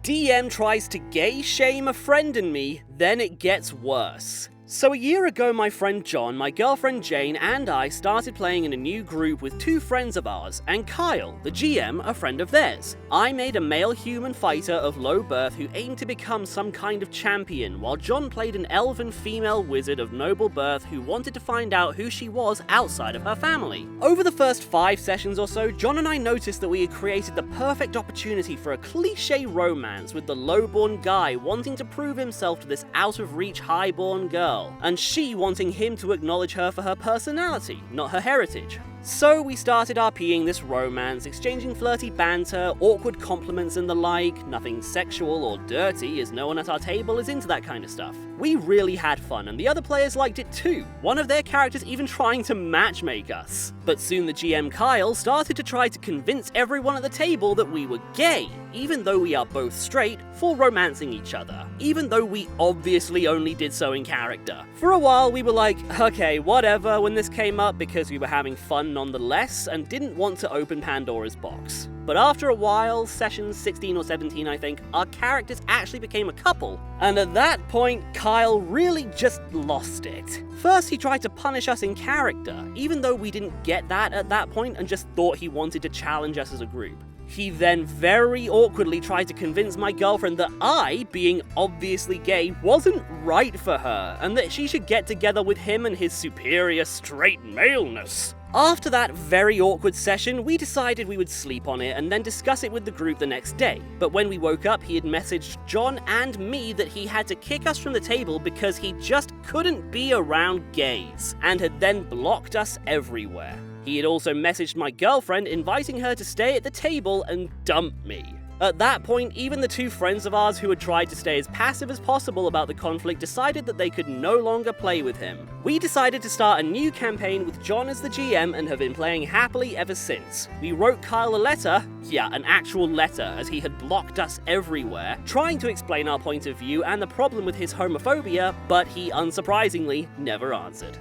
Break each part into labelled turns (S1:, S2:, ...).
S1: DM tries to gay shame a friend in me, then it gets worse. So a year ago, my friend John, my girlfriend Jane, and I started playing in a new group with two friends of ours, and Kyle, the GM, a friend of theirs. I made a male human fighter of low birth who aimed to become some kind of champion, while John played an elven female wizard of noble birth who wanted to find out who she was outside of her family. Over the first 5 sessions or so, John and I noticed that we had created the perfect opportunity for a cliché romance with the lowborn guy wanting to prove himself to this out-of-reach highborn girl, and she wanting him to acknowledge her for her personality, not her heritage. So we started RPing this romance, exchanging flirty banter, awkward compliments and the like. Nothing sexual or dirty, as no one at our table is into that kind of stuff. We really had fun, and the other players liked it too, one of their characters even trying to matchmake us. But soon the GM Kyle started to try to convince everyone at the table that we were gay, even though we are both straight, for romancing each other, even though we obviously only did so in character. For a while we were like, okay, whatever, when this came up, because we were having fun nonetheless and didn't want to open Pandora's box. But after a while, sessions 16 or 17 I think, our characters actually became a couple, and at that point Kyle really just lost it. First he tried to punish us in character, even though we didn't get that at that point and just thought he wanted to challenge us as a group. He then very awkwardly tried to convince my girlfriend that I, being obviously gay, wasn't right for her, and that she should get together with him and his superior straight maleness. After that very awkward session, we decided we would sleep on it and then discuss it with the group the next day. But when we woke up, he had messaged John and me that he had to kick us from the table because he just couldn't be around gays, and had then blocked us everywhere. He had also messaged my girlfriend inviting her to stay at the table and dump me. At that point, even the two friends of ours who had tried to stay as passive as possible about the conflict decided that they could no longer play with him. We decided to start a new campaign with John as the GM and have been playing happily ever since. We wrote Kyle a letter, yeah, an actual letter, as he had blocked us everywhere, trying to explain our point of view and the problem with his homophobia, but he unsurprisingly never answered.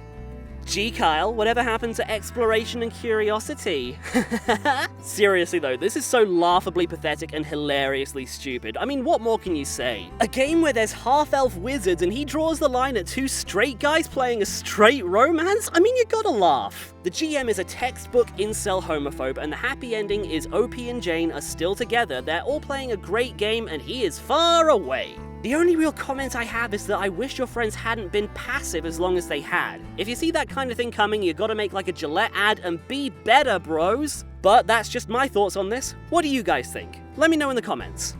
S1: Gee Kyle, whatever happened to exploration and curiosity? Seriously though, this is so laughably pathetic and hilariously stupid. I mean, what more can you say? A game where there's half-elf wizards and he draws the line at two straight guys playing a straight romance? I mean, you gotta laugh. The GM is a textbook incel homophobe, and the happy ending is OP and Jane are still together, they're all playing a great game, and he is far away. The only real comment I have is that I wish your friends hadn't been passive as long as they had. If you see that kind of thing coming, you gotta make like a Gillette ad and be better, bros. But that's just my thoughts on this. What do you guys think? Let me know in the comments.